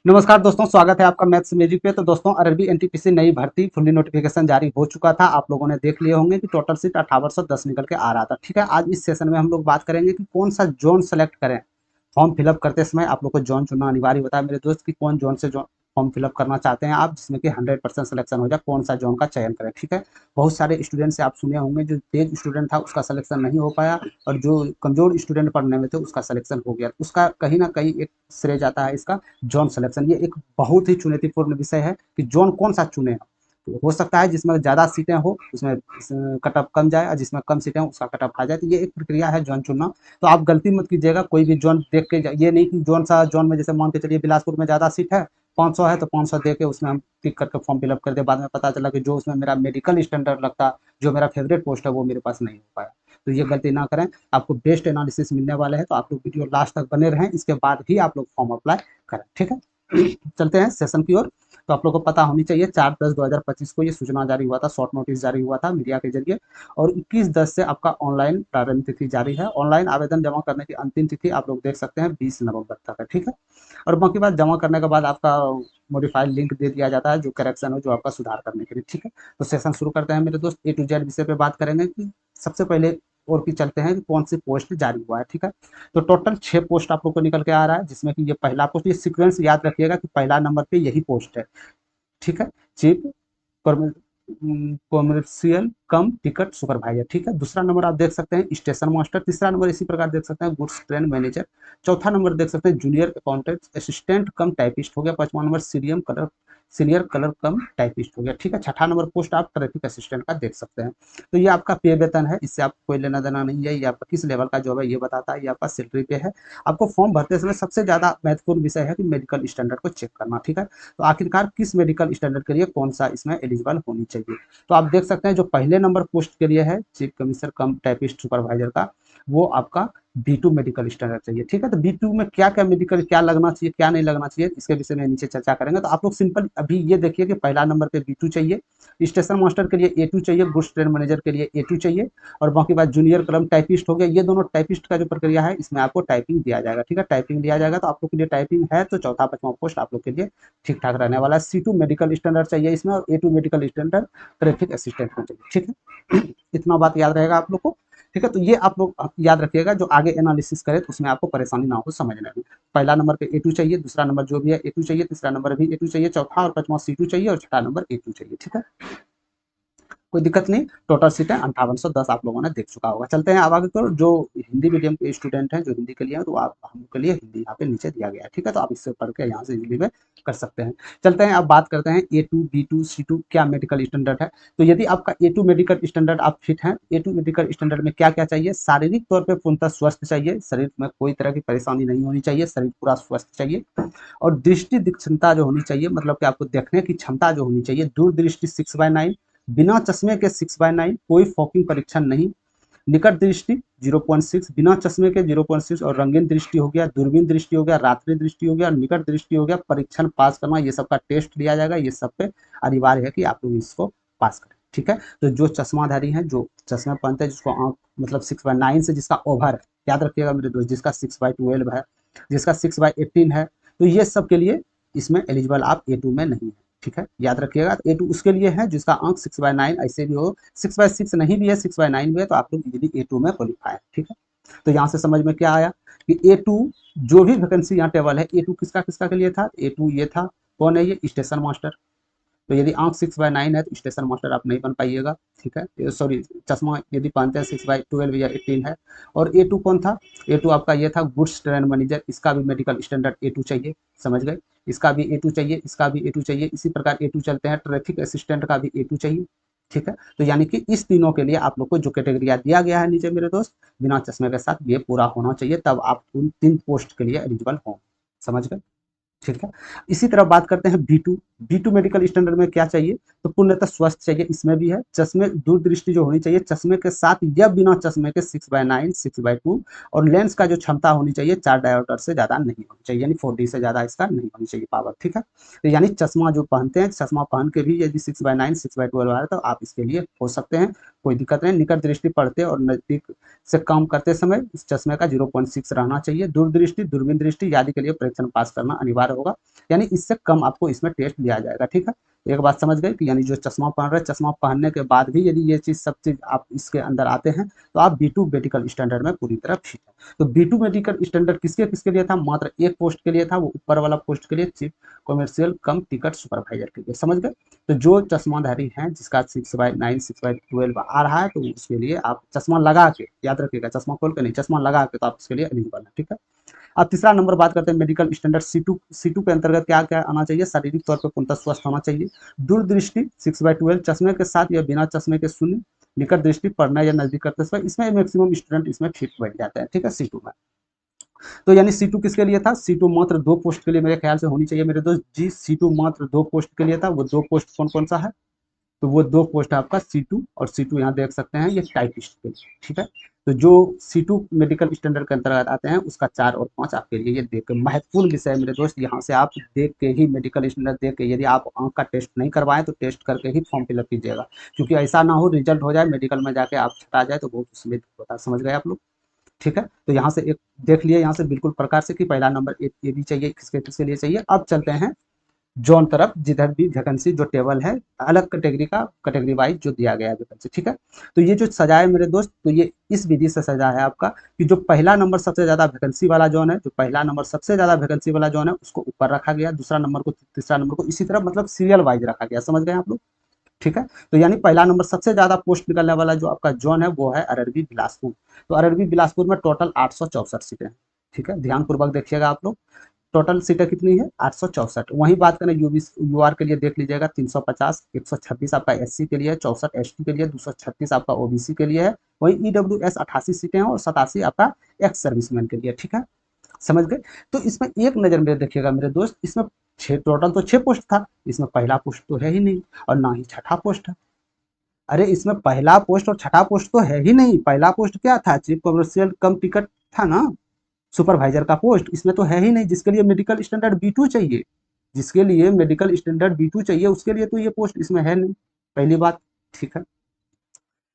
नमस्कार दोस्तों, स्वागत है आपका मैथ्स मैजिक पे। तो दोस्तों, आरआरबी एनटीपीसी नई भर्ती फुल्ली नोटिफिकेशन जारी हो चुका था। आप लोगों ने देख लिए होंगे कि टोटल सीट 5810 निकल के आ रहा था। ठीक है, आज इस सेशन में हम लोग बात करेंगे कि कौन सा जोन सेलेक्ट करें। फॉर्म फिलअप करते समय आप लोग को जोन चुनना अनिवार्य होता है मेरे दोस्त, कि कौन जोन से जो फॉर्म फिलअप करना चाहते हैं आप, जिसमें कि 100% सिलेक्शन हो जाए, कौन सा जोन का चयन करें। ठीक है, बहुत सारे स्टूडेंट से आप सुने होंगे, जो तेज स्टूडेंट था उसका सिलेक्शन नहीं हो पाया, और जो कमजोर स्टूडेंट पढ़ने में थे उसका सिलेक्शन हो गया। उसका कहीं ना कहीं एक श्रेय जाता है इसका जोन सिलेक्शन। ये एक बहुत ही चुनौतीपूर्ण विषय है कि जोन कौन सा चुने। तो हो सकता है जिसमें ज़्यादा सीटें हो उसमें कट ऑफ कम जाए, और जिसमें कम सीटें हो उसका कट ऑफ आ जाए। तो ये एक प्रक्रिया है जोन चुनना। तो आप गलती मत कीजिएगा, कोई भी जोन देख के ये नहीं कि जोन में, जैसे मान के चलिए बिलासपुर में ज़्यादा सीट है, 500 है, तो 500 दे के उसमें हम टिक करके फॉर्म फिलअप कर दे। बाद में पता चला कि जो उसमें मेरा मेडिकल स्टैंडर्ड लगता, जो मेरा फेवरेट पोस्ट है, वो मेरे पास नहीं हो पाया। तो ये गलती ना करें। आपको बेस्ट एनालिसिस मिलने वाले हैं, तो आप लोग वीडियो लास्ट तक बने रहें, इसके बाद ही आप लोग फॉर्म अप्लाई करें। ठीक है, चलते हैं सेशन की ओर। तो आप लोग को पता होनी चाहिए 4/10/2025 को ये सूचना जारी हुआ था, शॉर्ट नोटिस जारी हुआ था मीडिया के जरिए। और 21/10 से आपका ऑनलाइन प्रारंभ तिथि जारी है। ऑनलाइन आवेदन जमा करने की अंतिम तिथि आप लोग देख सकते हैं 20 नवंबर तक है। ठीक है, और बाकी बात जमा करने के बाद आपका मॉडिफाइड लिंक दे दिया जाता है, जो करेक्शन हो, जो आपका सुधार करने के लिए। ठीक है, तो सेशन शुरू करते हैं मेरे दोस्त। A to Z विषय पे बात करेंगे कि सबसे पहले और की चलते हैं कि कौन सी पोस्ट जारी हुआ है। ठीक है, तो टोटल 6 पोस्ट आप लोग को निकल के आ रहा है, जिसमें कि ये पहला पोस्ट, ये सीक्वेंस याद रखिएगा कि पहला नंबर पे यही पोस्ट है। ठीक है, चीफ कॉमर्शियल कम टिकट सुपरवाइजर। ठीक है, दूसरा नंबर आप देख सकते हैं स्टेशन मास्टर। तीसरा नंबर इसी प्रकार देख सकते हैं गुड्स ट्रेन मैनेजर। चौथा नंबर देख सकते हैं जूनियर अकाउंटेंट असिस्टेंट कम टाइपिस्ट हो गया। पांचवा नंबर सीनियर कलर कम टाइपिस्ट हो गया। ठीक है, छठा नंबर पोस्ट आप ट्रैफिक असिस्टेंट का देख सकते हैं। तो ये आपका पे वेतन है, इससे आपको कोई लेना देना नहीं है। ये आपका किस लेवल का जॉब है ये बताता है, ये आपका सैलरी पे है। आपको फॉर्म भरते समय सबसे ज्यादा महत्वपूर्ण विषय है कि मेडिकल स्टैंडर्ड को चेक करना। ठीक है, तो आखिरकार किस मेडिकल स्टैंडर्ड के लिए कौन सा इसमें एलिजिबल होनी चाहिए। तो आप देख सकते हैं जो पहले नंबर पोस्ट के लिए है चीफ कमिश्नर कम टाइपिस्ट सुपरवाइजर का, वो आपका B2 मेडिकल स्टैंडर्ड चाहिए। ठीक है, तो B2 में क्या क्या मेडिकल, क्या लगना चाहिए, क्या नहीं लगना चाहिए, इसके विषय में नीचे चर्चा करेंगे। तो आप लोग सिंपल अभी ये देखिए कि पहला नंबर पे B2 चाहिए, स्टेशन मास्टर के लिए A2 चाहिए, गुड्स ट्रेन मैनेजर के लिए A2 चाहिए, और बाकी बात जूनियर कलम टाइपिस्ट हो गया। ये दोनों टाइपिस्ट का जो प्रक्रिया है, इसमें आपको टाइपिंग दिया जाएगा। ठीक है, टाइपिंग दिया जाएगा, तो आप लोग के लिए टाइपिंग है, तो चौथा पांचवा पोस्ट आप लोग के लिए ठीक ठाक रहने वाला है। C2 मेडिकल स्टैंडर्ड चाहिए इसमें, और A2 medical standard traffic assistant में चाहिए। ठीक है, इतना बात याद रहेगा आप लोग को। ठीक है, तो ये आप लोग याद रखिएगा, जो आगे एनालिसिस करे तो उसमें आपको परेशानी ना हो समझने में। पहला नंबर पे A2 चाहिए, दूसरा नंबर जो भी है A2 चाहिए, तीसरा नंबर भी A2 चाहिए, चौथा और पांचवा C2 चाहिए, और छठा नंबर A2 चाहिए। ठीक है, कोई दिक्कत नहीं। टोटल सीटें 5810 आप लोगों ने देख चुका होगा। चलते हैं अब आगे को। जो हिंदी मीडियम के स्टूडेंट हैं, जो हिंदी के लिए हैं, तो आप हम लोग के लिए हिंदी यहाँ पे नीचे दिया गया है। ठीक है, तो आप इससे पढ़ के यहाँ से हिंदी में कर सकते हैं। चलते हैं अब बात करते हैं A2 B2 C2 क्या मेडिकल स्टैंडर्ड है। तो यदि आपका A2 मेडिकल स्टैंडर्ड आप फिट हैं, A2 मेडिकल स्टैंडर्ड में क्या क्या चाहिए। शारीरिक तौर पर पूर्णतः स्वस्थ चाहिए, शरीर में कोई तरह की परेशानी नहीं होनी चाहिए, शरीर पूरा स्वस्थ चाहिए। और दृष्टि क्षमता जो होनी चाहिए, मतलब कि आपको देखने की क्षमता जो होनी चाहिए, दूरदृष्टि 6/9, बिना चश्मे के 6/9, कोई फोकिंग परीक्षण नहीं। निकट दृष्टि 0.6, बिना चश्मे के 0.6, और रंगीन दृष्टि हो गया, दूरबीन दृष्टि हो गया, रात्रि दृष्टि हो गया, निकट दृष्टि हो गया। परीक्षण पास करना, ये सबका टेस्ट लिया जाएगा। ये सब पे अनिवार्य है कि आप लोग इसको पास करें। ठीक है, तो जो चश्माधारी हैं, जो चश्मा पहनते हैं, जिसको आँख मतलब 6/9 से जिसका ओवर है, याद रखिएगा मेरे दोस्त, जिसका 6/12 है, जिसका 6/18 है, तो ये सब के लिए इसमें एलिजिबल आप A2 में नहीं है। ठीक है, याद रखिएगा। A2 उसके लिए है जिसका अंक 6/9 ऐसे भी हो, 6/6 नहीं भी है, 6/9 भी है, तो आप लोग इजीली A2 में क्वालिफाई है। ठीक है, तो यहाँ से समझ में क्या आया कि A2 जो भी वैकेंसी यहाँ टेबल है, A2 किसका किसका के लिए था। A2 ये था, कौन है ये, स्टेशन मास्टर। तो यदि आंख 6/9 है तो स्टेशन मास्टर आप नहीं बन पाइएगा। ठीक है, सॉरी, चश्मा यदि पहनते हैं 6/12 या 18 है। और A2 कौन था, A2 आपका ये था गुड्स ट्रेन मैनेजर। इसका भी मेडिकल स्टैंडर्ड A2 चाहिए, समझ गए। इसका भी A2 चाहिए, इसका भी A2 चाहिए। इसी प्रकार A2 चलते हैं, ट्रैफिक असिस्टेंट का भी A2 चाहिए। ठीक है, तो यानी कि इस तीनों के लिए आप लोग को जो कैटेगरिया दिया गया है नीचे मेरे दोस्त, बिना चश्मे के साथ ये पूरा होना चाहिए, तब आप उन 3 पोस्ट के लिए एलिजिबल हों। समझ गए। ठीक है, इसी तरह बात करते हैं B2 मेडिकल स्टैंडर्ड में क्या चाहिए। तो पूर्णतः स्वस्थ चाहिए, इसमें भी है। चश्मे दूरदृष्टि जो होनी चाहिए, चश्मे के साथ या बिना चश्मे के 6/9 6/2, और लेंस का जो क्षमता होनी चाहिए 4 डायोटर से ज्यादा नहीं होनी चाहिए, यानी 4D से ज्यादा इसका नहीं होनी चाहिए पावर। ठीक है, तो यानी चश्मा जो पहनते हैं, चश्मा पहन के भी यदि 6/9 6/12 आ रहा है, तो आप इसके लिए हो सकते हैं। कोई दिक्कत नहीं। निकट दृष्टि पढ़ते और नजदीक से काम करते समय इस चश्मे का 0.6 रहना चाहिए। दूरदृष्टि, दूरबीन दृष्टि आदि के लिए परीक्षण पास करना अनिवार्य होगा, यानी इससे कम आपको इसमें टेस्ट दिया जाएगा। ठीक है, तो एक बात समझ गए कि यानी जो चश्मा पहन रहे, चश्मा पहनने के बाद भी यदि ये चीज़ सब चीज़ आप इसके अंदर आते हैं तो आप B2 मेडिकल स्टैंडर्ड में पूरी तरह फिट है। तो B2 मेडिकल स्टैंडर्ड किसके किसके लिए था? मात्र एक पोस्ट के लिए था, वो ऊपर वाला पोस्ट के लिए, चीफ कॉमर्शियल कम टिकट सुपरवाइजर के लिए। समझ गए? तो जो चश्माधारी हैं जिसका 6/9 6/12 आ रहा है, तो उसके लिए आप चश्मा लगा के, याद रखिएगा, चश्मा खोल के नहीं, चश्मा लगा के, तो आप इसके लिए एलिजिबल है। ठीक है, अब तीसरा नंबर बात करते हैं मेडिकल स्टैंडर्ड C2 के अंतर्गत क्या क्या आना चाहिए? शारीरिक तौर पर पूर्णतः स्वस्थ होना चाहिए, दूरदृष्टि 6/12 चश्मे के साथ या बिना चश्मे के शून्य, निकट दृष्टि पढ़ना या नजदीक करते समय, इसमें मैक्सिमम स्टूडेंट इसमें फिट बैठ जाते हैं। ठीक है, C2 में। तो यानी C2 किसके लिए था? C2 मात्र 2 पोस्ट के लिए मेरे ख्याल से होनी चाहिए मेरे दोस्त जी। C2 मात्र 2 पोस्ट के लिए था। वो 2 पोस्ट कौन कौन सा है? तो वो 2 पोस्ट है आपका C2 और C2 यहाँ देख सकते हैं, ये टाइपिस्ट के लिए। ठीक है, तो जो C2 मेडिकल स्टैंडर्ड के अंतर्गत आते हैं उसका 4 और 5 आपके लिए ये देख के महत्वपूर्ण विषय है मेरे दोस्त। यहाँ से आप देख के ही मेडिकल स्टैंडर्ड देख के, यदि आप आंख का टेस्ट नहीं करवाएं तो टेस्ट करके ही फॉर्म फिलअप कीजिएगा, क्योंकि ऐसा ना हो रिजल्ट हो जाए मेडिकल में जाके आप छटा जाए तो बहुत उसमें होता है। समझ गए आप लोग? ठीक है, तो यहाँ से एक देख लिए यहाँ से बिल्कुल प्रकार से कि पहला नंबर ये भी चाहिए, किसके किसके लिए चाहिए। अब चलते हैं जोन तरफ, जिधर भी वैकेंसी जो टेबल है अलग कैटेगरी का, कैटेगरी वाइज जो दिया गया है वैकेंसी। ठीक है, तो ये जो सजा है मेरे दोस्त, तो ये इस विधि से सजा है आपका कि जो पहला नंबर सबसे ज्यादा वैकेंसी वाला जोन है, जो पहला नंबर सबसे ज्यादा वैकेंसी वाला जोन है उसको ऊपर रखा गया, दूसरा नंबर को, तीसरा नंबर को, इसी तरह मतलब सीरियल वाइज रखा गया। समझ गए आप लोग? ठीक है, तो यानी पहला नंबर सबसे ज्यादा पोस्ट निकलने वाला जो आपका जोन है वो है अररबी बिलासपुर। तो अररबी बिलासपुर में टोटल 864 सीटें हैं। ठीक है, ध्यान पूर्वक देखिएगा आप लोग, टोटल सीटें कितनी है? 864। वहीं बात करें यूआर के लिए देख लीजिएगा, 350, 126 आपका एससी के लिए है, 64 एसटी के लिए, 236 आपका ओबीसी के लिए है। वहीं ईडब्ल्यूएस 88 सीटें हैं और 87 आपका एक्स सर्विसमैन के लिए। ठीक है, समझ गए? तो इसमें एक नजर मेरे देखिएगा मेरे दोस्त, इसमें टोटल तो 6 पोस्ट था, इसमें पहला पोस्ट तो है ही नहीं और ना ही छठा पोस्ट है। अरे इसमें पहला पोस्ट और छठा पोस्ट तो है ही नहीं। पहला पोस्ट क्या था? चीफ कमर्शियल कम टिकट था ना, सुपरवाइजर का पोस्ट, इसमें तो है ही नहीं, जिसके लिए मेडिकल स्टैंडर्ड B2 चाहिए, जिसके लिए मेडिकल स्टैंडर्ड B2 चाहिए उसके लिए तो ये पोस्ट इसमें है नहीं, पहली बात। ठीक है,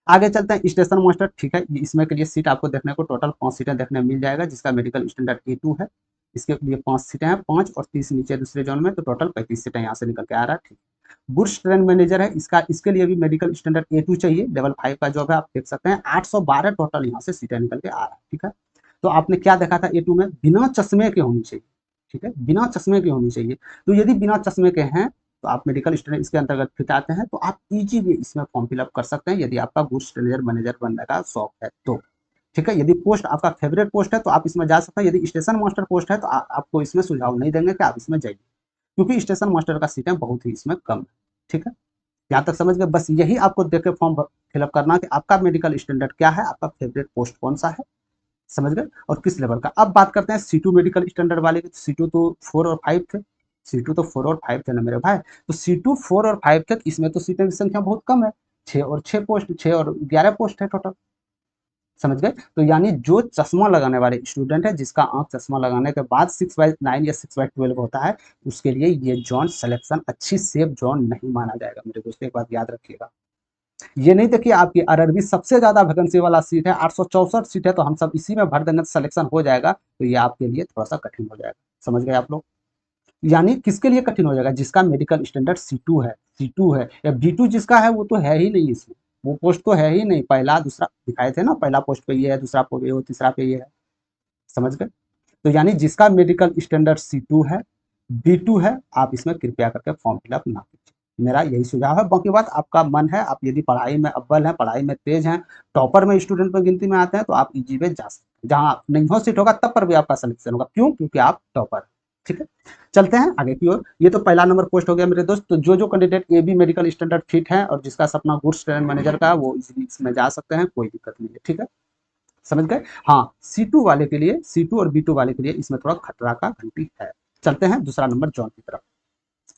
आगे चलते हैं स्टेशन मास्टर। ठीक है, इसमें के लिए सीट आपको देखने को टोटल 5 सीटें देखने मिल जाएगा, जिसका मेडिकल स्टैंडर्ड A2 है। इसके लिए 5 सीटें हैं, 5 और 30 नीचे दूसरे जोन में, तो टोटल 35 सीटें यहाँ से निकल के आ रहा है। ठीक, गुड्स ट्रेन मैनेजर है, इसके लिए भी मेडिकल स्टैंडर्ड A2 चाहिए, लेवल 5 का जॉब है। आप देख सकते हैं 812 टोटल यहाँ से सीटें निकल के आ रहा है। ठीक है, तो आपने क्या देखा था A2 में? बिना चश्मे के होनी चाहिए। ठीक है, बिना चश्मे के होनी चाहिए। तो यदि बिना चश्मे के हैं तो आप मेडिकल स्टूडेंट इसके अंतर्गत फिट आते हैं, तो आप इजीली इसमें फॉर्म फिलअप कर सकते हैं यदि आपका गुड्स ट्रेनर मैनेजर बनने का शौक है तो। ठीक है, यदि पोस्ट आपका फेवरेट पोस्ट है तो आप इसमें जा सकते हैं। यदि स्टेशन मास्टर पोस्ट है तो आपको इसमें सुझाव नहीं देंगे कि आप इसमें जाइए, क्योंकि स्टेशन मास्टर का सीटें बहुत ही इसमें कम है। ठीक है, यहाँ तक समझ गए? बस यही आपको देख के फॉर्म फिलअप करना कि आपका मेडिकल स्टैंडर्ड क्या है, आपका फेवरेट पोस्ट कौन सा है, समझ गए, और किस लेवल का। अब बात करते हैं C2 मेडिकल स्टैंडर्ड वाले की। C2 तो 4 और 5 थे, C2 तो 4 और 5 थे ना मेरे भाई। तो C2 4 और 5 थे, इसमें तो सीटें की संख्या बहुत कम है, 6 और 6 पोस्ट, 6 और 11 पोस्ट है टोटल। समझ गए? तो यानी जो चश्मा लगाने वाले स्टूडेंट है, जिसका आंख चश्मा लगाने के बाद 6/9 या 6/12 होता है, उसके लिए ये जॉन सिलेक्शन अच्छी सेफ जॉन नहीं माना जाएगा मेरे दोस्तों, एक बात याद रखिएगा। ये नहीं देखिए आपकी आरआरबी सबसे ज्यादा वैकेंसी वाला सीट है, 864 सीट है, तो हम सब इसी में भर देंगे तो सिलेक्शन हो जाएगा, तो ये आपके लिए थोड़ा सा कठिन हो जाएगा। समझ गए आप लोग? यानी किसके लिए कठिन हो जाएगा? जिसका मेडिकल स्टैंडर्ड C2 है, C2 है, या B2 जिसका है वो तो है ही नहीं इसमें, वो पोस्ट तो है ही नहीं। पहला दूसरा दिखाए थे ना, पहला पोस्ट पे ये है, दूसरा पे ये हो, तीसरा पे ये है। समझ गए? तो यानी जिसका मेडिकल स्टैंडर्ड C2 है, B2 है, आप इसमें कृपया करके फॉर्म फिलअप ना कीजिए, मेरा यही सुझाव है। बाकी बात आपका मन है, आप यदि पढ़ाई में अव्वल हैं, पढ़ाई में तेज हैं, टॉपर में स्टूडेंट में गिनती में आते हैं, तो आप इजी वे जा सकते हैं, जहाँ नहीं हो सीट होगा तब पर भी आपका सिलेक्शन होगा। क्यों? क्योंकि आप टॉपर। ठीक है, चलते हैं आगे की ओर। ये तो पहला नंबर पोस्ट हो गया मेरे दोस्त। तो जो candidate AB medical standard fit है और जिसका सपना गुड्स ट्रेन मैनेजर का, वो इजीली इसमें जा सकते हैं, कोई दिक्कत नहीं है। ठीक है, समझ गए? हाँ, C2 वाले के लिए, C2 और B2 वाले के लिए इसमें थोड़ा खतरा का घंटी है। चलते हैं दूसरा नंबर जॉन की तरफ।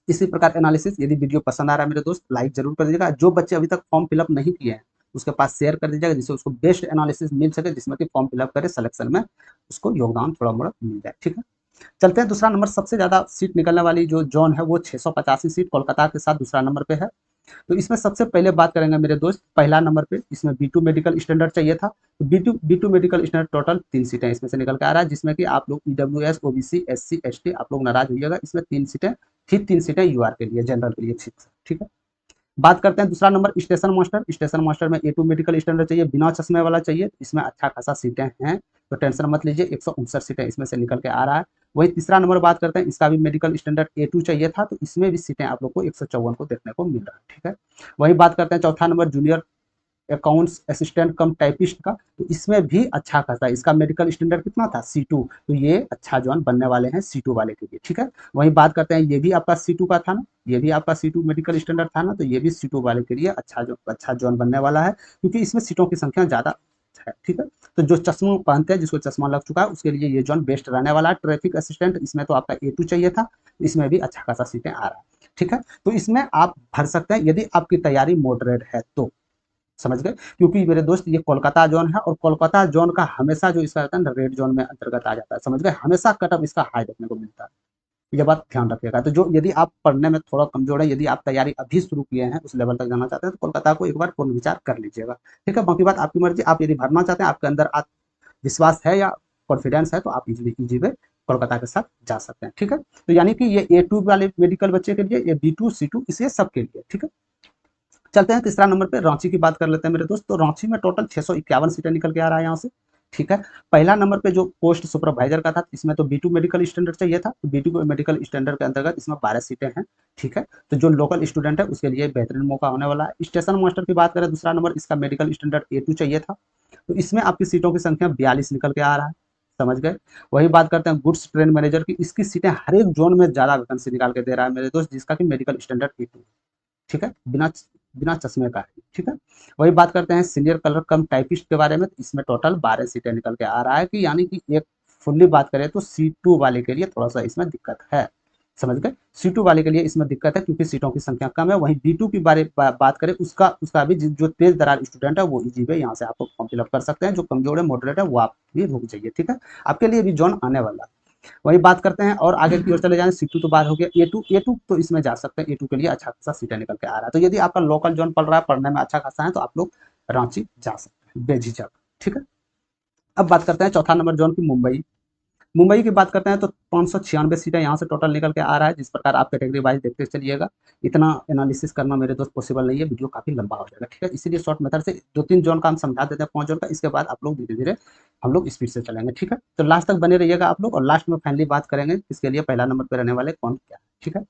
इसी प्रकार एनालिसिस, यदि वीडियो पसंद आ रहा है मेरे दोस्त लाइक जरूर कर दीजिएगा। जो बच्चे अभी तक फॉर्म फिलअप नहीं किए हैं उसके पास शेयर कर दीजिएगा, जिससे उसको बेस्ट एनालिसिस मिल सके, जिसमें कि फॉर्म फिलअप करे, सिलेक्शन में उसको योगदान थोड़ा मोड़ा मिल जाए। ठीक है, चलते हैं दूसरा नंबर। सबसे ज्यादा सीट निकलने वाली जो जोन है वो 685 सीट कोलकाता के साथ दूसरा नंबर पे है। तो इसमें सबसे पहले बात करेंगे मेरे दोस्त पहला नंबर पे, इसमें B2 मेडिकल स्टैंडर्ड चाहिए था। तो B2 मेडिकल स्टैंडर्ड टोटल 3 सीटें इसमें से निकल के आ रहा है, जिसमें कि आप लोग EWS OBC SC ST आप लोग नाराज होइएगा, इसमें 3 सीटें थी, 3 सीटें UR के लिए, जनरल के लिए, ठीक है। बात करते हैं दूसरा number station master. Station master में A2 मेडिकल स्टैंडर्ड चाहिए, बिना चश्मे वाला चाहिए, इसमें अच्छा खासा सीटें हैं, तो टेंशन मत लीजिए, 159 सीटें इसमें से निकल के आ रहा है। वही तीसरा नंबर बात करते हैं, इसका भी मेडिकल स्टैंडर्ड A2 चाहिए था, तो इसमें भी सीटें आप लोग को 154 को देखने को मिल रहा है, ठीक है। वही बात करते हैं चौथा नंबर जूनियर अकाउंट्स असिस्टेंट कम टाइपिस्ट का, तो इसमें भी अच्छा खासा, इसका मेडिकल स्टैंडर्ड कितना था C2, तो ये अच्छा जॉन बनने वाले हैं C2 वाले के लिए, ठीक है। वही बात करते हैं, ये भी आपका C2 का था ना, ये भी आपका C2 मेडिकल स्टैंडर्ड था ना, तो ये भी C2 वाले के लिए अच्छा जॉन बनने वाला है, क्योंकि इसमें सीटों की संख्या ज़्यादा है, ठीक है। तो जो चश्मा पहनते हैं, जिसको चश्मा लग चुका है, उसके लिए ये जॉन बेस्ट रहने वाला है। ट्रैफिक असिस्टेंट, इसमें तो आपका A2 चाहिए था, इसमें भी अच्छा खासा सीटें आ रहा है, ठीक है। तो इसमें आप भर सकते हैं यदि आपकी तैयारी मॉडरेट है तो, समझ गए, क्योंकि मेरे दोस्त ये कोलकाता जोन है, और कोलकाता जोन का हमेशा जो इसका रहता है ना, रेड जोन में अंतर्गत आ जाता है, समझ गए, हमेशा कटअप इसका हाई देखने को मिलता है, ये बात ध्यान रखिएगा। तो जो यदि आप पढ़ने में थोड़ा कमजोर है, यदि आप तैयारी अभी शुरू किए हैं, उस लेवल तक जाना चाहते हैं, तो कोलकाता को एक बार पूर्ण विचार कर लीजिएगा, ठीक है। बाकी बात आपकी मर्जी, आप यदि भरना चाहते हैं, आपके अंदर विश्वास है या कॉन्फिडेंस है, तो आप इजीली में कोलकाता के साथ जा सकते हैं, ठीक है। तो यानी कि ये A2 वाले मेडिकल बच्चे के लिए, ये B2 C2 इसे सबके लिए, ठीक है। चलते हैं तीसरा नंबर पे, रांची की बात कर लेते हैं मेरे दोस्त। तो रांची में टोटल 651 सीटें निकल के आ रहा है यहाँ से, ठीक है। पहला नंबर पे जो पोस्ट सुपरवाइजर का था, इसमें तो B2 मेडिकल स्टैंडर्ड चाहिए था, तो B2 मेडिकल स्टैंडर्ड के अंतर्गत इसमें 12 सीटें हैं, ठीक है। तो जो लोकल स्टूडेंट है उसके लिए बेहतरीन मौका होने वाला है। स्टेशन मास्टर की बात करें, दूसरा नंबर, इसका मेडिकल स्टैंडर्ड A2 चाहिए था, तो इसमें आपकी सीटों की संख्या 42 निकल के आ रहा है, समझ गए। वही बात करते हैं गुड्स ट्रेन मैनेजर की, इसकी सीटें हर एक जोन में ज्यादा वैकेंसी निकाल के दे रहा है मेरे दोस्त, जिसका कि मेडिकल स्टैंडर्ड A2, ठीक है, बिना बिना चश्मे का है, ठीक है। वही बात करते हैं सीनियर कलर कम टाइपिस्ट के बारे में, तो इसमें टोटल 12 सीटें निकल के आ रहा है, कि यानी कि एक फुल्ली बात करें तो C2 वाले के लिए थोड़ा सा इसमें दिक्कत है, समझ गए। C2 वाले के लिए इसमें दिक्कत है, क्योंकि सीटों की संख्या कम है। वहीं B2 की बात करें, उसका भी जो तेज दरार स्टूडेंट है, वो इजी वे यहाँ से आपको फॉर्म फिलअप कर सकते हैं, जो कमजोर है मॉडरेट है वो आप भी रुक जाइए, ठीक है। आपके लिए भी जोन आने वाला है। वही बात करते हैं और आगे की ओर चले जाएं, C2 तो बात हो गया, A2 तो इसमें जा सकते हैं, A2 के लिए अच्छा खासा सीटें निकल के आ रहा है। तो यदि आपका लोकल जोन पड़ रहा है, पढ़ने में अच्छा खासा है, तो आप लोग रांची जा सकते हैं बेझिझक, ठीक है। अब बात करते हैं चौथा नंबर जोन की, मुंबई। मुंबई की बात करते हैं तो 596 सीटें यहाँ से टोटल निकल के आ रहा है। जिस प्रकार आप कैटेगरी वाइज देखते चलिएगा, इतना एनालिसिस करना मेरे दोस्त पॉसिबल नहीं है, वीडियो काफी लंबा हो जाएगा, ठीक है। इसीलिए शॉर्ट मेथड से 2-3 जोन का हम समझा देते हैं, 5 जोन का, इसके बाद आप लोग धीरे धीरे हम लोग स्पीड से चलेंगे, ठीक है। तो लास्ट तक बने रहिएगा आप लोग, और लास्ट में फाइनली बात करेंगे इसके लिए पहला नंबर पर रहने वाले कौन क्या है, ठीक है।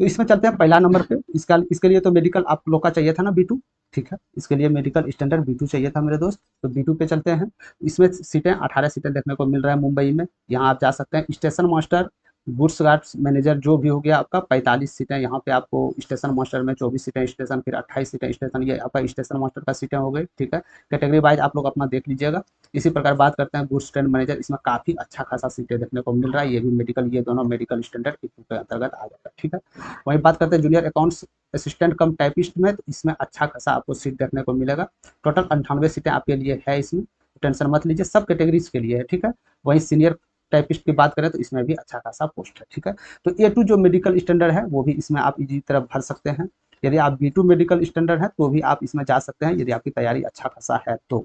तो इसमें चलते हैं पहला नंबर पे, इसके लिए तो मेडिकल आप लोग का चाहिए था ना B2, ठीक है। इसके लिए मेडिकल स्टैंडर्ड B2 चाहिए था मेरे दोस्त, तो B2 पे चलते हैं। इसमें सीटें 18 सीटें देखने को मिल रहा है मुंबई में, यहाँ आप जा सकते हैं। Station master goods guards manager जो भी हो गया आपका, 45 सीटें यहाँ पे आपको। स्टेशन मास्टर में 24 सीटें स्टेशन, फिर 28 सीटें स्टेशन, ये आपका स्टेशन मास्टर का सीटें हो गई, ठीक है। कैटेगरी वाइज आप लोग अपना देख लीजिएगा। इसी प्रकार बात करते हैं गुड्स ट्रेन मैनेजर, इसमें काफी अच्छा खासा सीटें देखने को मिल रहा है, ये भी मेडिकल, ये दोनों मेडिकल स्टैंडर्ड के अंतर्गत आ जाएगा, ठीक है। वहीं बात करते हैं जूनियर अकाउंट्स असिस्टेंट कम टाइपिस्ट में, तो इसमें अच्छा खासा आपको सीट देखने को मिलेगा। टोटल 98 सीटें आपके लिए है इसमें, टेंशन मत लीजिए, सब कैटेगरीज के लिए है, ठीक है। वहीं सीनियर टाइपिस्ट की बात करें तो इसमें भी अच्छा खासा पोस्ट है, ठीक है। तो A2 जो मेडिकल स्टैंडर्ड है, वो भी इसमें आप इजी तरह भर सकते हैं। यदि आप B2 मेडिकल स्टैंडर्ड है, तो भी आप इसमें जा सकते हैं, यदि आपकी तैयारी अच्छा खासा है तो।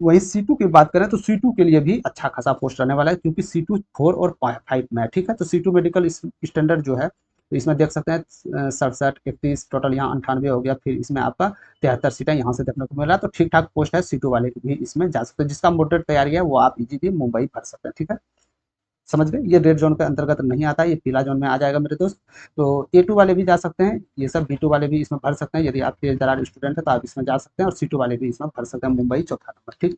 वहीं C2 की बात करें तो C2 के लिए भी अच्छा खासा पोस्ट रहने वाला है, क्योंकि C2 4 और 5 में है, ठीक है। तो C2 मेडिकल स्टैंडर्ड जो है, तो इसमें देख सकते हैं 67 31 टोटल, यहाँ 98 हो गया, फिर इसमें आपका 73 सीटें यहाँ से देखने को मिल रहा है। तो ठीक ठाक पोस्ट है, C2 वाले भी इसमें जा सकते हैं, जिसका मॉडरेट तैयारी है वो आप इजीली मुंबई भर सकते हैं, ठीक है। समझ गए, ये रेड जोन के अंतर्गत नहीं आता, ये पीला जोन में आ जाएगा मेरे दोस्त। तो A2 वाले भी जा सकते हैं, ये सब B2 वाले भी इसमें भर सकते हैं, यदि आप तेज दरार स्टूडेंट है तो आप इसमें जा सकते हैं, और C2 वाले भी इसमें भर सकते हैं, मुंबई चौथा नंबर, ठीक।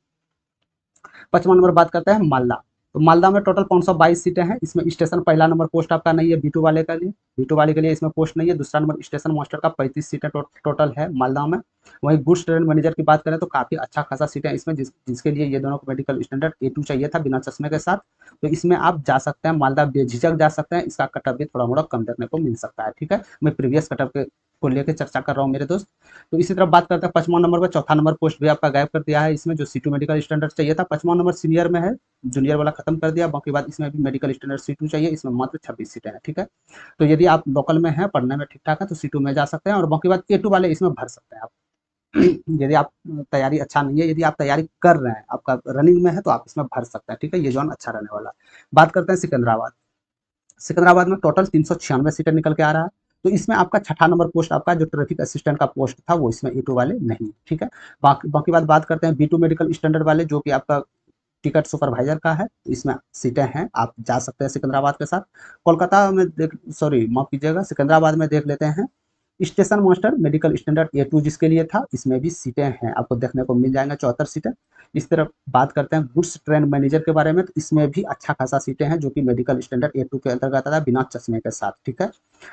55 नंबर बात करते हैं मालदा। तो मालदा में टोटल 522 सीटें हैं, इसमें स्टेशन पहला नंबर पोस्ट आपका नहीं है B2 वाले के लिए, B2 वाले के लिए इसमें पोस्ट नहीं है। दूसरा नंबर स्टेशन मास्टर का 35 सीटें टोटल है मालदा में। वहीं गुड्स ट्रेन मैनेजर की बात करें तो काफी अच्छा खासा सीटें इसमें, जिसके लिए ये दोनों को मेडिकल स्टैंडर्ड A2 चाहिए था बिना चश्मे के साथ, तो इसमें आप जा सकते हैं, मालदा बेझिझक जा सकते हैं। इसका कटअप भी थोड़ा मोड़ा कम देखने को मिल सकता है, ठीक है। मैं प्रीवियस कटअप के को लेकर चर्चा कर रहा हूँ मेरे दोस्त। तो इसी तरह बात करते हैं 5वां नंबर पर, चौथा नंबर पोस्ट भी आपका गायब कर दिया है इसमें, जो C2 मेडिकल स्टैंडर्ड चाहिए था। 5वां नंबर सीनियर में है, जूनियर वाला खत्म कर दिया, बाकी बात इसमें भी मेडिकल स्टैंडर्ड C2 चाहिए, इसमें मात्र 26 सीटें हैं, ठीक है। तो यदि आप लोकल में हैं, पढ़ने में ठीक ठाक है, तो C2 में जा सकते हैं, और बाकी बात A2 वाले इसमें भर सकते हैं आप। यदि आप तैयारी अच्छा नहीं है, यदि आप तैयारी कर रहे हैं, आपका रनिंग में है, तो आप इसमें भर सकते हैं, ठीक है। ये जोन अच्छा रहने वाला है। बात करते हैं सिकंदराबाद। सिकंदराबाद में टोटल 396 सीटें निकल के आ रहा है। तो इसमें आपका छठा नंबर पोस्ट आपका जो ट्रैफिक असिस्टेंट का पोस्ट था, वो इसमें A2 वाले नहीं, ठीक है। बाकी बाकी बात करते हैं B2 मेडिकल स्टैंडर्ड वाले, जो कि आपका टिकट सुपरवाइजर का है। तो इसमें सीटें हैं, आप जा सकते हैं सिकंदराबाद के साथ। कोलकाता में देख, सॉरी माफ कीजिएगा, सिकंदराबाद में देख लेते हैं station master medical standard A2 जिसके लिए था, इसमें भी सीटें हैं, आपको देखने को मिल जाएंगे 74 सीटें। इस तरह बात करते हैं गुड्स ट्रेन मैनेजर के बारे में, तो इसमें भी अच्छा खासा सीटें हैं, जो कि मेडिकल स्टैंडर्ड A2 के अंतर्गत आता है, बिना चश्मे के साथ, ठीक है।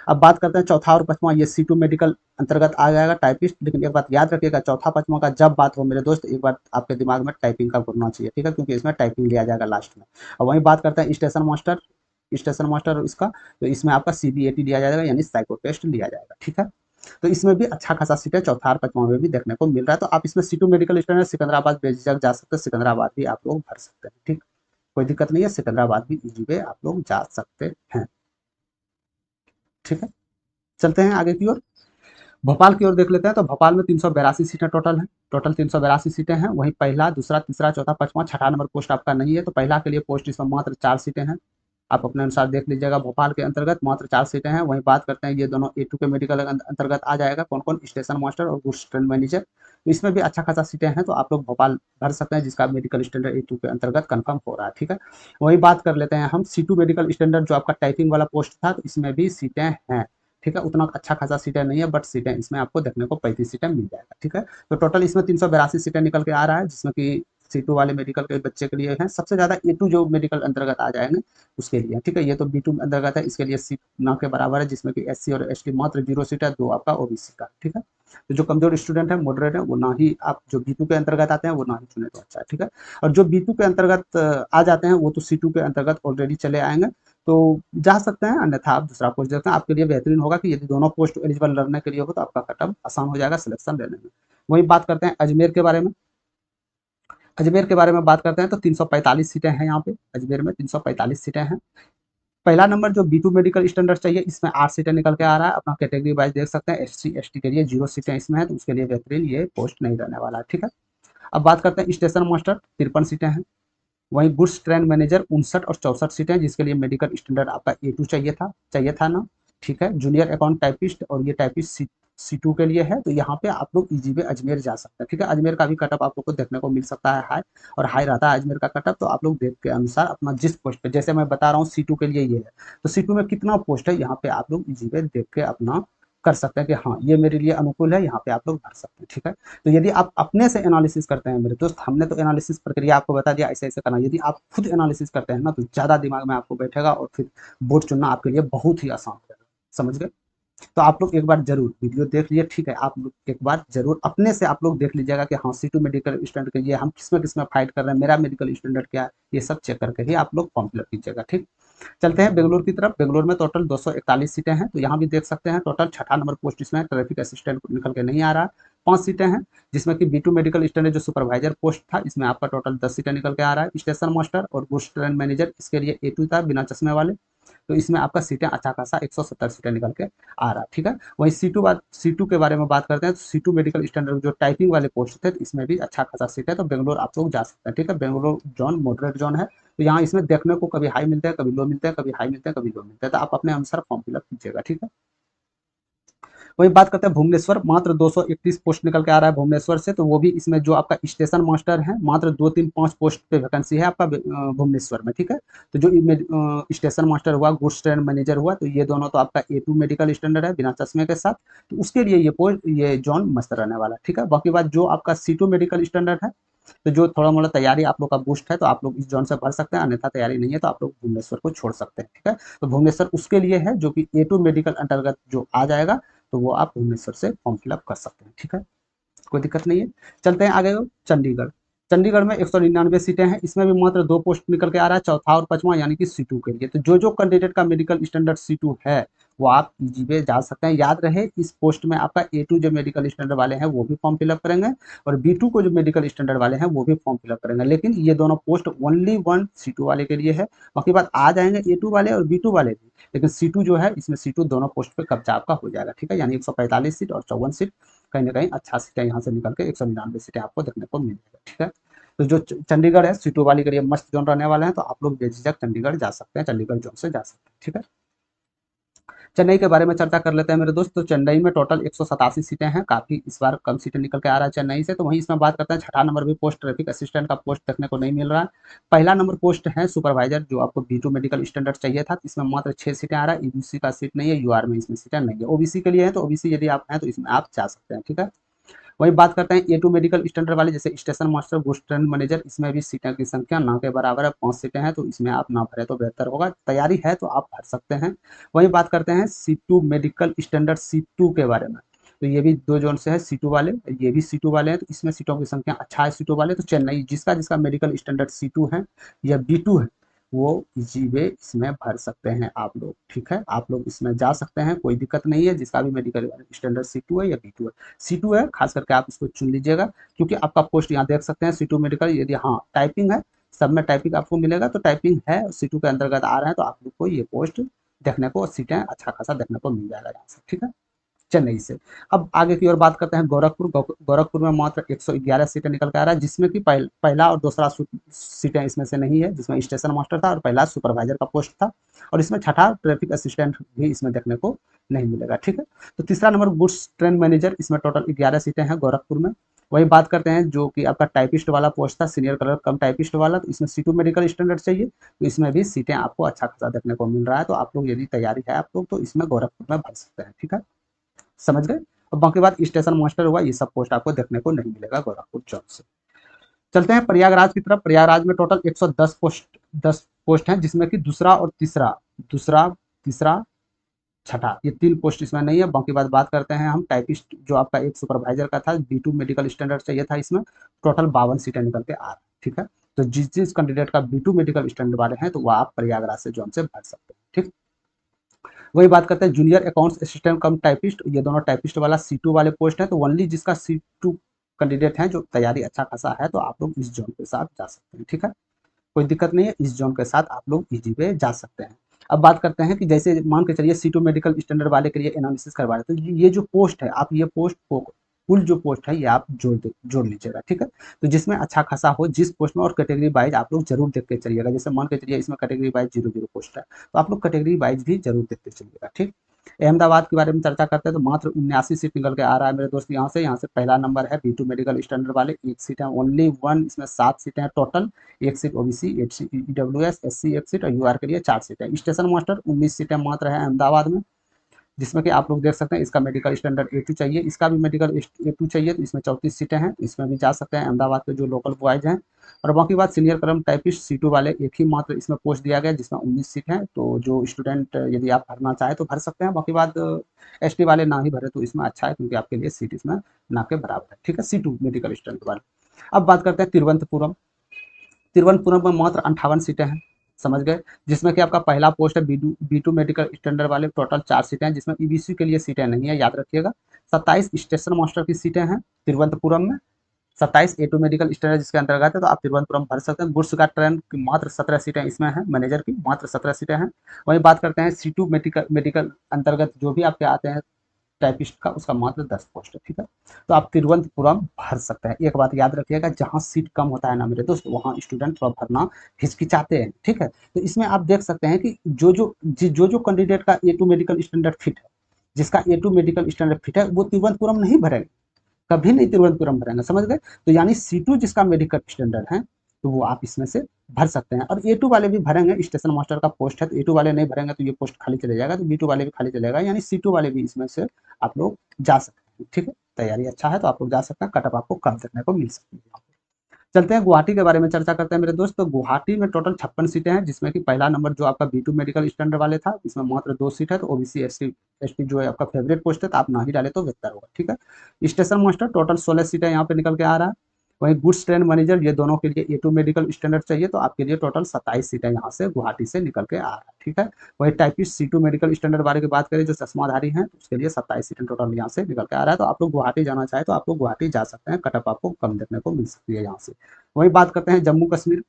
अब बात करते हैं चौथा और पांचवा, ये C2 मेडिकल अंतर्गत आ जाएगा, टाइपिस्ट। लेकिन एक बात याद रखिएगा, चौथा पांचवा का जब बात हो मेरे दोस्त, एक बार आपके दिमाग में टाइपिंग का घूमना चाहिए, ठीक है, क्योंकि इसमें टाइपिंग लिया जाएगा लास्ट में। और वहीं बात करते हैं स्टेशन मास्टर, स्टेशन मास्टर इसका, तो इसमें आपका CBAT लिया जाएगा, यानी साइको टेस्ट लिया जाएगा, ठीक है। तो इसमें भी अच्छा खासा सीट है, चौथा और पांचवा में भी देखने को मिल रहा है। तो आप इसमें C2 मेडिकल स्टैंडर्ड सिकंदराबाद बेझिझक जा सकते हैं, सिकंदराबाद भी आप लोग भर सकते हैं, ठीक, कोई दिक्कत नहीं है, सिकंदराबाद भी इजी वे आप लोग जा सकते हैं, ठीक है। चलते हैं आगे की ओर, भोपाल की ओर देख लेते हैं। तो भोपाल में 382 सीटें टोटल हैं, टोटल 382 सीटें हैं। वहीं पहला, दूसरा, तीसरा, चौथा, पांचवा, छठा नंबर पोस्ट आपका नहीं है। तो पहला के लिए पोस्ट इसमें मात्र 4 सीटें हैं, आप अपने अनुसार देख लीजिएगा। भोपाल के अंतर्गत मात्र 4 सीटें हैं। वहीं बात करते हैं, ये दोनों A2 के मेडिकल अंतर्गत आ जाएगा, कौन कौन, स्टेशन मास्टर और गुड्स ट्रेन मैनेजर। तो इसमें भी अच्छा खासा सीटें हैं, तो आप लोग भोपाल भर सकते हैं, जिसका मेडिकल स्टैंडर्ड A2 के अंतर्गत कंफर्म हो रहा है, ठीक है। वही बात कर लेते हैं हम C2 मेडिकल स्टैंडर्ड, जो आपका टाइपिंग वाला पोस्ट था, तो इसमें भी सीटें हैं, ठीक है। उतना अच्छा खासा सीटें नहीं है, बट सीटें इसमें आपको देखने को 35 सीटें मिल जाएगा, ठीक है। तो टोटल इसमें 382 सीटें निकल के आ रहा है, जिसमें कि C2 वाले मेडिकल के बच्चे के लिए हैं। सबसे ज्यादा A2 जो मेडिकल अंतर्गत आ जाएंगे उसके लिए, ठीक है। ये तो B2 अंतर्गत है, इसके लिए सीट ना के बराबर है, जिसमें कि SC और ST मात्र 0 सीट है, 2 आपका OBC का, ठीक है। तो जो कमजोर स्टूडेंट है, मॉडरेट है, वो ना ही आप जो B2 के अंतर्गत आते हैं वो ना ही चुने तो अच्छा है, ठीक है। और जो B2 के अंतर्गत आ जाते हैं, वो तो C2 के अंतर्गत ऑलरेडी चले आएंगे, तो जा सकते हैं। अन्यथा आप दूसरा पोस्ट देखते हैं, आपके लिए बेहतरीन होगा कि यदि दोनों पोस्ट एलिजिबल लड़ने के लिए हो, तो आपका कटअप आसान हो जाएगा सिलेक्शन लेने में। वही बात करते हैं अजमेर के बारे में। अजमेर के बारे में बात करते हैं, तो 345 सीटें हैं यहाँ पे, अजमेर में 345 सीटें हैं। पहला नंबर जो B2 मेडिकल स्टैंडर्ड चाहिए, इसमें 8 सीटें निकल के आ रहा है, अपना कैटेगरी वाइज देख सकते हैं। SC ST के लिए 0 सीटें इसमें है, तो उसके लिए बेहतरीन ये पोस्ट नहीं रहने वाला है, ठीक है। अब बात करते हैं स्टेशन मास्टर, 53 सीटें हैं। वहीं गुड्स ट्रेन मैनेजर 59 और 64 सीटें, जिसके लिए मेडिकल स्टैंडर्ड आपका A2 चाहिए था ना, ठीक है। जूनियर अकाउंट टाइपिस्ट, और ये टाइपिस्ट C2 के लिए है। तो यहाँ पे आप लोग इजी वे अजमेर जा सकते हैं, ठीक है। अजमेर का भी कटअप आप लोग को देखने को मिल सकता है हाई, और हाई रहता है अजमेर का कटअप। तो आप लोग देख के अनुसार अपना जिस पोस्ट पे, जैसे मैं बता रहा हूँ C2 के लिए ये है, तो C2 में कितना पोस्ट है, यहाँ पे आप लोग इजी वे देख के अपना कर सकते हैं कि हाँ ये मेरे लिए अनुकूल है, यहाँ पे आप लोग भर सकते हैं, ठीक है। तो यदि आप अपने से एनालिसिस करते हैं मेरे दोस्त, हमने तो एनालिसिस प्रक्रिया आपको बता दिया ऐसे ऐसे करना, यदि आप खुद एनालिसिस करते हैं ना, तो ज़्यादा दिमाग में आपको बैठेगा, और फिर बोर्ड चुनना आपके लिए बहुत ही आसान हो जाएगा, समझ गए। तो आप लोग एक बार जरूर वीडियो देख लीजिए, ठीक है। आप लोग एक बार जरूर अपने से आप लोग देख लीजिएगा कि हाँ C2 मेडिकल स्टैंडर्ड के लिए हम किसमें किसमें फाइट कर रहे हैं, मेरा मेडिकल स्टैंडर्ड क्या है, ये सब चेक करके ही आप लोग फॉर्म फिलअप कीजिएगा, ठीक। चलते हैं बेंगलोर की तरफ। बेंगलोर में टोटल 241 सीटें हैं, तो यहाँ भी देख सकते हैं टोटल छठा नंबर पोस्ट इसमें ट्रैफिक असिस्टेंट निकल के नहीं आ रहा है। 5 सीटें हैं, जिसमें कि B2 मेडिकल स्टैंडर्ड जो सुपरवाइजर पोस्ट था, इसमें आपका टोटल 10 सीटें निकल के आ रहा है। स्टेशन मास्टर और गुड्स ट्रेन मैनेजर, इसके लिए A2 था, बिना चश्मे वाले। तो इसमें आपका सीटें अच्छा खासा 170 सीटें निकल के आ रहा है, ठीक है। वहीं C2 के बारे में बात करते हैं, तो C2 मेडिकल स्टैंडर्ड जो टाइपिंग वाले पोस्ट थे, तो इसमें भी अच्छा खासा सीट है। तो बेंगलोर आप लोग जा सकते हैं, ठीक है। बेंगलोर जोन मॉडरेट जोन है, तो यहाँ इसमें देखने को कभी हाई मिलते हैं, कभी लो मिलते हैं, कभी हाई मिलते हैं, कभी लो मिलते हैं। तो आप अपने अनुसार फॉर्म फिलअप कीजिएगा, ठीक है। वही बात करते हैं भुवनेश्वर, मात्र 231 पोस्ट निकल के आ रहा है भुवनेश्वर से। तो वो भी इसमें जो आपका स्टेशन मास्टर है, मात्र 2 3 5 पोस्ट पे वैकेंसी है आपका भुवनेश्वर में, ठीक है। तो जो स्टेशन मास्टर हुआ, गुड्स ट्रेन मैनेजर हुआ, तो ये दोनों तो आपका A2 मेडिकल स्टैंडर्ड है, बिना चश्मे के साथ। तो उसके लिए ये पोस्ट, ये जॉन मस्त रहने वाला, ठीक है। बाकी बात जो आपका C2 मेडिकल स्टैंडर्ड है, तो जो थोड़ा मोड़ा तैयारी आप लोग का बूस्ट है, तो आप लोग इस जोन से भर सकते हैं, अन्यथा तैयारी नहीं है तो आप लोग भुवनेश्वर को छोड़ सकते हैं, ठीक है। तो भुवनेश्वर उसके लिए है जो कि A2 मेडिकल अंतर्गत जो आ जाएगा, तो वो आप भुवनेश्वर से फॉर्म फिलअप कर सकते हैं, ठीक है, कोई दिक्कत नहीं है। चलते हैं आगे, चंडीगढ़। चंडीगढ़ में 199 सीटें हैं, इसमें भी मात्र 2 पोस्ट निकल के आ रहा है, चौथा और पांचवा, यानी कि C2 के लिए। तो जो जो कैंडिडेट का मेडिकल स्टैंडर्ड C2 है, वो आप ईजीवे जा सकते हैं। याद रहे इस पोस्ट में आपका A2 जो मेडिकल स्टैंडर्ड वाले हैं वो भी फॉर्म फिलअप करेंगे और B2 को जो मेडिकल स्टैंडर्ड वाले हैं वो भी फॉर्म फिलअप करेंगे, लेकिन ये दोनों पोस्ट ओनली वन C2 वाले के लिए है। बाकी बात आ जाएंगे A2 वाले और B2 वाले भी, लेकिन C2 जो है इसमें C2 दोनों पोस्ट पे कब्जा आपका हो जाएगा, ठीक है। यानी 145 सीट और 54 सीट, कहीं ना कहीं अच्छा सीटें यहाँ से निकल के 199 सीटें आपको देखने को मिल जाएगा, ठीक है। तो जो चंडीगढ़ है C2 वाली के लिए मस्त जोन रहने वाले हैं, तो आप लोग बेझिझक चंडीगढ़ जा सकते हैं, चंडीगढ़ जोन से जा सकते हैं, ठीक है। चेन्नई के बारे में चर्चा कर लेते हैं मेरे दोस्त। तो चेन्नई में टोटल 187 सीटें हैं, काफी इस बार कम सीटें निकल के आ रहा है चेन्नई से। तो वहीं इसमें बात करते हैं, छठा नंबर भी पोस्ट ट्रैफिक असिस्टेंट का पोस्ट देखने को नहीं मिल रहा है। पहला नंबर पोस्ट है सुपरवाइजर, जो आपको B2 मेडिकल स्टैंडर्ड चाहिए था, इसमें मात्र 6 सीटें आ रहा है। ईबीसी का सीट नहीं है, यूआर में इसमें सीटें नहीं है। ओबीसी के लिए है, तो ओबीसी यदि आप हैं तो इसमें आप जा सकते हैं, ठीक है। वही बात करते हैं A2 मेडिकल स्टैंडर्ड वाले, जैसे station master, goods train manager, इसमें भी सीटों की संख्या ना के बराबर है, 5 सीटें हैं, तो इसमें आप ना भरे तो बेहतर होगा। तैयारी है तो आप भर सकते हैं। वही बात करते हैं C2 मेडिकल स्टैंडर्ड C2 के बारे में। तो ये भी 2 जोन से है, C2 वाले, ये भी C2 वाले हैं, तो इसमें सीटों की संख्या अच्छा है C2 वाले। तो चेन्नई जिसका जिसका मेडिकल स्टैंडर्ड C2 है या B2 है, वो इजी वे इसमें भर सकते हैं आप लोग, ठीक है। आप लोग इसमें जा सकते हैं, कोई दिक्कत नहीं है, जिसका भी मेडिकल स्टैंडर्ड C2 है या B2 है। C2 है खास करके आप इसको चुन लीजिएगा, क्योंकि आपका पोस्ट यहाँ देख सकते हैं C2 मेडिकल, यदि हाँ टाइपिंग है, सब में टाइपिंग आपको मिलेगा, तो टाइपिंग है C2 के अंतर्गत आ रहे हैं, तो आप लोग को ये पोस्ट देखने को, सीटें अच्छा खासा देखने को मिल जाएगा यहाँ से, ठीक है, चेन्नई से। अब आगे की ओर बात करते हैं गोरखपुर। गोरखपुर में मात्र 111 सीटें निकल के आ रहा है, जिसमें कि पहला और दूसरा सीटें इसमें से नहीं है, जिसमें स्टेशन मास्टर था और पहला सुपरवाइजर का पोस्ट था, और इसमें छठा ट्रैफिक असिस्टेंट भी इसमें देखने को नहीं मिलेगा, ठीक है। तो तीसरा नंबर गुड्स ट्रेन मैनेजर, इसमें टोटल 11 सीटें हैं गोरखपुर में। वही बात करते हैं जो कि आपका टाइपिस्ट वाला पोस्ट था, सीनियर कलर कम टाइपिस्ट वाला, तो इसमें C2 मेडिकल स्टैंडर्ड चाहिए, तो इसमें भी सीटें आपको अच्छा खासा देखने को मिल रहा है। तो आप लोग यदि तैयारी है आप लोग, तो इसमें गोरखपुर में भर सकते हैं, ठीक है, समझ गए। और बाकी बात स्टेशन मास्टर हुआ, ये सब पोस्ट आपको देखने को नहीं मिलेगा गोरखपुर जोन से। चलते हैं प्रयागराज की तरफ। प्रयागराज में टोटल 110 पोस्ट हैं, जिसमें कि दूसरा तीसरा छठा, ये 3 पोस्ट इसमें नहीं है। बाकी बात करते हैं हम टाइपिस्ट, जो आपका एक सुपरवाइजर का था, B2 मेडिकल स्टैंडर्ड चाहिए था, इसमें टोटल 52 सीटें निकल के आ रही, ठीक है। तो जिस जिस कैंडिडेट का B2 मेडिकल स्टैंडर्ड वाले हैं, तो वह आप प्रयागराज से जोन से भर सकते हैं, ठीक। वही बात करते हैं जूनियर अकाउंट्स असिस्टेंट कम टाइपिस्ट, ये दोनों टाइपिस्ट वाला C2 वाले पोस्ट है, तो ओनली जिसका C2 कैंडिडेट है, जो तैयारी अच्छा खासा है, तो आप लोग इस जोन के साथ जा सकते हैं, ठीक है, कोई दिक्कत नहीं है, इस जोन के साथ आप लोग इजी पे जा सकते हैं। अब बात करते हैं कि जैसे मान के चलिए C2 मेडिकल स्टैंडर्ड वाले के लिए एनालिसिस करवा रहे हैं, तो ये जो पोस्ट है, आप ये पोस्ट को, कुल जो पोस्ट है ये आप जोड़ लीजिएगा, ठीक है। तो जिसमें अच्छा खासा हो जिस पोस्ट में, और कैटेगरी वाइज आप लोग जरूर देख के चलिएगा। जैसे मान के चलिए इसमें कैटेगरी वाइज 0 पोस्ट है, तो आप लोग कैटेगरी वाइज भी जरूर देखते चलिएगा, ठीक। अहमदाबाद के बारे में चर्चा करते हैं, तो मात्र 79 सीट निकल के आ रहा है मेरे दोस्त। यहाँ से पहला नंबर है B2 मेडिकल स्टैंडर्ड वाले, 1 सीट है, ओनली वन, इसमें 7 सीटें हैं total, 1 seat OBC, 8 seat EWS SC 1 seat, और यूआर के लिए 4 सीटें। स्टेशन मास्टर 19 सीटें मात्र है अहमदाबाद में, जिसमें कि आप लोग देख सकते हैं इसका मेडिकल स्टैंडर्ड A2 चाहिए, इसका भी मेडिकल A2 चाहिए, तो इसमें 34 सीटें हैं, इसमें भी जा सकते हैं अहमदाबाद के जो लोकल बॉयज हैं। और बाकी बात सीनियर कलम टाइपिस्ट C2 वाले, एक ही मात्र इसमें पोस्ट दिया गया, जिसमें 19 सीट है, तो जो स्टूडेंट यदि आप भरना चाहे तो भर सकते हैं। बाकी बात ST वाले ना ही भरे तो इसमें अच्छा है, क्योंकि आपके लिए सीट इसमें ना के बराबर है, ठीक है, C2 मेडिकल स्टैंडर्ड वाले। अब बात करते हैं तिरुवनंतपुरम। तिरुवनंतपुरम में मात्र 58 सीटें हैं, समझ गए, जिसमें कि आपका पहला पोस्ट है B2 मेडिकल स्टैंडर्ड वाले, टोटल 4 सीटें हैं, जिसमें ईबीसी के लिए सीटें नहीं है, याद रखिएगा। 27 स्टेशन मास्टर की सीटें हैं तिरुवनंतपुरम में, 27 A2 मेडिकल स्टैंडर्ड जिसके अंतर्गत है, तो आप तिरुवनंतपुरम भर सकते हैं। गुड्स का ट्रेन की मात्र 17 सीटें इसमें हैं, मैनेजर की मात्र 17 सीटें हैं। वहीं बात करते हैं C2 मेडिकल अंतर्गत जो भी आपके आते हैं टाइपिस्ट का, उसका मात्र 10 पोस्ट है, ठीक है। तो आप तिरुवनंतपुरम भर सकते हैं। एक बात याद रखिएगा, जहां सीट कम होता है ना मेरे दोस्त, वहां स्टूडेंट थोड़ा भरना हिचकिचाते हैं, ठीक है। तो इसमें आप देख सकते हैं कि जो कैंडिडेट का A2 मेडिकल स्टैंडर्ड फिट है, जिसका A2 मेडिकल स्टैंडर्ड फिट है, वो तिरुवनंतपुरम नहीं भरेंगे, कभी नहीं तिरुवनंतपुरम भरेंगे, समझ गए। तो यानी C2 जिसका मेडिकल स्टैंडर्ड है, तो वो आप इसमें से भर सकते हैं। और A2 वाले भी भरेंगे, स्टेशन मास्टर का पोस्ट है, तो A2 वाले नहीं भरेंगे तो ये पोस्ट खाली चले जाएगा, तो B2 वाले भी खाली चलेगा, यानी C2 वाले भी इसमें से आप लोग जा सकते हैं, ठीक है। तैयारी अच्छा है तो आप लोग जा सकते हैं, कटअप आपको कम देखने को मिल सकती है। चलते हैं गुवाहाटी के बारे में चर्चा करते हैं मेरे दोस्त। तो गुवाहाटी में टोटल 56 सीटें हैं, जिसमें कि पहला नंबर जो आपका B2 मेडिकल स्टैंडर्ड वाले था, इसमें मात्र 2 सीट है, तो ओबीसी ST जो है आपका फेवरेट पोस्ट है, तो आप ना ही डाले तो बेहतर होगा, ठीक है। स्टेशन मास्टर टोटल 16 सीटें यहाँ पे निकल के आ रहा है। वहीं गुड्स ट्रेन मैनेजर, ये दोनों के लिए A2 मेडिकल स्टैंडर्ड चाहिए, तो आपके लिए टोटल 27 सीटें यहाँ से गुवाहाटी से निकल के आ रहा है, ठीक है। वही टाइपिस्ट C2 मेडिकल स्टैंडर्ड बारे की बात करें, जो चश्माधारी हैं, तो उसके लिए 27 सीटें टोटल यहाँ से निकल के आ रहा है। तो आप लोग गुवाहाटी जाना चाहे तो आप लोग गुवाहाटी जा सकते हैं, कटअप आपको कम देखने को मिल सकती है यहाँ से। वही बात करते हैं जम्मू कश्मीर।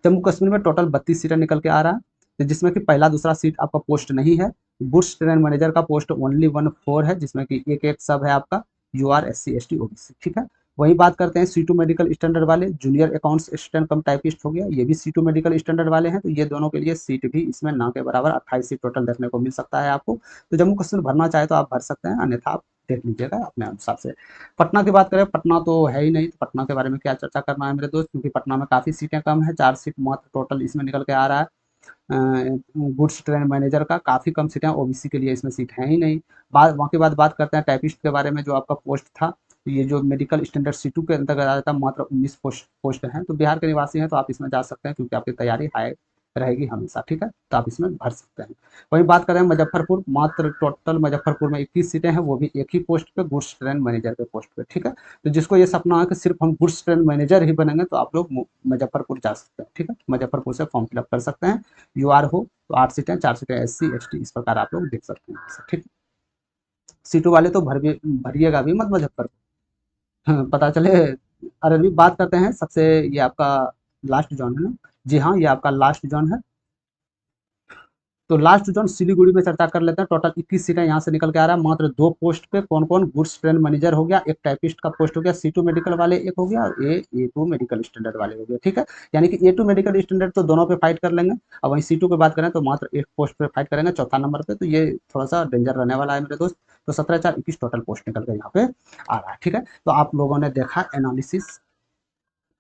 जम्मू कश्मीर में टोटल 32 सीटें निकल के आ रहा है, तो जिसमें कि पहला दूसरा सीट आपका पोस्ट नहीं है। गुड्स ट्रेन मैनेजर का पोस्ट ओनली 14 है, जिसमें कि एक एक सब है आपका UR SC ST OBC, ठीक है। वही बात करते हैं C2 मेडिकल स्टैंडर्ड वाले, जूनियर अकाउंट्स असिस्टेंट कम टाइपिस्ट हो गया, ये भी C2 मेडिकल स्टैंडर्ड वाले हैं, तो ये दोनों के लिए सीट भी इसमें ना के बराबर 28 सीट टोटल देखने को मिल सकता है आपको। तो जम्मू कश्मीर भरना चाहे तो आप भर सकते हैं, अन्यथा आप देख लीजिएगा अपने अनुसार से। पटना की बात करें, पटना तो है ही नहीं, तो पटना के बारे में क्या चर्चा करना है मेरे दोस्त, क्योंकि पटना में काफ़ी सीटें कम है, 4 सीट मात्र टोटल इसमें निकल के आ रहा है। गुड्स ट्रेन मैनेजर का काफ़ी कम सीटें, OBC के लिए इसमें सीट है ही नहीं। वहाँ के बाद बात करते हैं टाइपिस्ट के बारे में, जो आपका पोस्ट था, ये जो मेडिकल स्टैंडर्ड C2 के अंतर्गत आता था, मात्र 19 पोस्ट हैं। तो बिहार के निवासी हैं तो आप इसमें जा सकते हैं, क्योंकि आपकी तैयारी हाई रहेगी हमेशा, ठीक है, तो आप इसमें भर सकते हैं। वही बात करें मुजफ्फरपुर, मात्र टोटल मुजफ्फरपुर में 21 सीटें हैं, वो भी एक ही पोस्ट पे, गुड्स ट्रेन मैनेजर के पोस्ट पे, ठीक है। तो जिसको ये सपना है कि सिर्फ हम गुड्स ट्रेन मैनेजर ही बनेंगे, तो आप लोग मुजफ्फरपुर जा सकते हैं, ठीक है, मुजफ्फरपुर से फॉर्म फिलअप कर सकते हैं। UR हो तो 8 सीटें, 4 सीटें SC ST, इस प्रकार आप लोग देख सकते हैं, ठीक है। C2 वाले तो भरिएगा भी मत मुजफ्फरपुर, हाँ, पता चले। अरबी बात करते हैं सबसे, ये आपका लास्ट जोन है ना, जी हाँ, ये आपका लास्ट जोन है। तो लास्ट जोन सिलीगुड़ी में चर्चा कर लेते हैं। टोटल 21 सीटें यहाँ से निकल के आ रहा है, मात्र 2 पोस्ट पे। कौन कौन? गुड्स ट्रेन मैनेजर हो गया, एक टाइपिस्ट का पोस्ट हो गया, C2 मेडिकल वाले एक हो गया, और A2 मेडिकल स्टैंडर्ड वाले हो गया, ठीक है। यानी कि A2 मेडिकल स्टैंडर्ड तो दोनों पे फाइट कर लेंगे, और वहीं C2 की बात करें तो मात्र एक पोस्ट पे फाइट करेंगे, चौथा नंबर पे। तो ये थोड़ा सा डेंजर रहने वाला है मेरे दोस्त। तो 17/4/21 टोटल पोस्ट निकल के यहाँ पे आ रहा है, ठीक है। तो आप लोगों ने देखा एनालिसिस,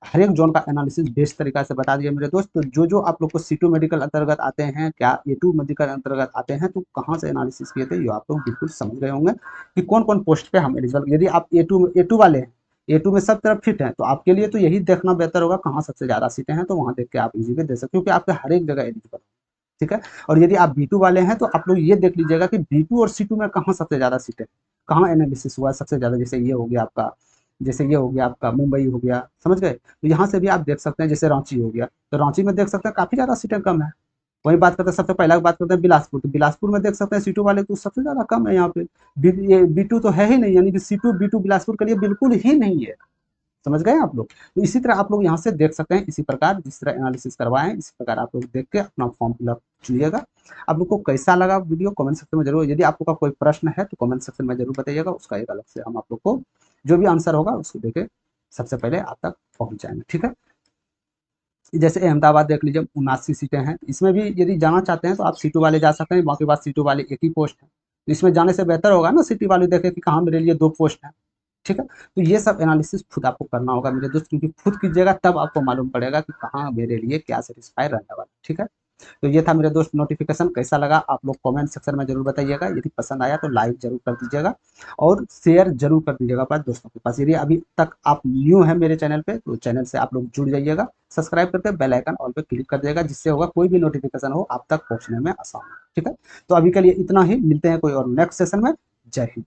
हर एक जोन का एनालिसिस बेस्ट तरीका से बता दिया मेरे दोस्त। तो जो जो आप लोग को C2 मेडिकल अंतर्गत आते हैं, क्या A2 मेडिकल अंतर्गत आते हैं, तो कहाँ से एनालिसिस किए थे, ये आप लोग बिल्कुल समझ गए होंगे कि कौन कौन पोस्ट पे हम एलिजिबल। यदि आप A2 वाले हैं, A2 में सब तरफ फिट है, तो आपके लिए तो यही देखना बेहतर होगा कहाँ सबसे ज़्यादा सीटें हैं, तो वहाँ देख के आप इजीली दे सकते हो, क्योंकि आपके हर एक जगह एलिजिबल, ठीक है। और यदि आप B2 वाले हैं, तो आप लोग ये देख लीजिएगा कि B2 और C2 में कहाँ सबसे ज़्यादा सीटें, कहाँ एनालिसिस हुआ सबसे ज़्यादा। जैसे ये हो गया आपका, जैसे ये हो गया आपका मुंबई हो गया, समझ गए। तो यहाँ से भी आप देख सकते हैं, जैसे रांची हो गया, तो रांची में देख सकते हैं काफ़ी ज़्यादा सीटें कम है। वही बात करते हैं, सबसे पहला बात करते हैं बिलासपुर, तो बिलासपुर में देख सकते हैं C2 वाले तो सबसे ज़्यादा कम है यहाँ पे। ये B2 तो है ही नहीं, यानी कि C2 B2 बिलासपुर के लिए बिल्कुल ही नहीं है, समझ गए आप लोग। तो इसी तरह आप लोग यहाँ से देख सकते हैं, इसी प्रकार जिस तरह एनालिसिस करवाएं, इसी प्रकार आप लोग देख के अपना फॉर्म फिलअप चुनिएगा। आप लोग को कैसा लगा वीडियो, कमेंट सेक्शन में जरूर, यदि आप लोग का कोई प्रश्न है तो कमेंट सेक्शन में जरूर बताइएगा, उसका एक अलग से हम आप लोग को जो भी आंसर होगा उसको देके सबसे पहले आप तक पहुंच जाएंगे, ठीक है। जैसे अहमदाबाद देख लीजिए, 79 सीटें हैं, इसमें भी यदि जाना चाहते हैं तो आप C2 वाले जा सकते हैं, बाकी बात C2 वाले एक ही पोस्ट है, तो इसमें जाने से बेहतर होगा ना सिटी वाले देखे कि कहाँ मेरे लिए 2 पोस्ट है, ठीक है। तो ये सब एनालिसिस खुद आपको करना होगा मेरे दोस्त, क्योंकि खुद कीजिएगा तब आपको मालूम पड़ेगा कि कहाँ मेरे लिए क्या सेटिस्फाई रहने वाला, ठीक है। तो ये था मेरे दोस्त नोटिफिकेशन, कैसा लगा आप लोग कमेंट सेक्शन में जरूर बताइएगा। यदि पसंद आया तो लाइक जरूर कर दीजिएगा, और शेयर जरूर कर दीजिएगा अपने दोस्तों के पास। यदि अभी तक आप न्यू हैं मेरे चैनल पे, तो चैनल से आप लोग जुड़ जाइएगा, सब्सक्राइब करके बेल आइकन ऑल पे क्लिक कर दीजिएगा, जिससे होगा कोई भी नोटिफिकेशन हो आप तक पहुंचने में आसान हो, ठीक है। तो अभी के लिए इतना ही, मिलते हैं कोई और नेक्स्ट सेशन में। जय हिंद।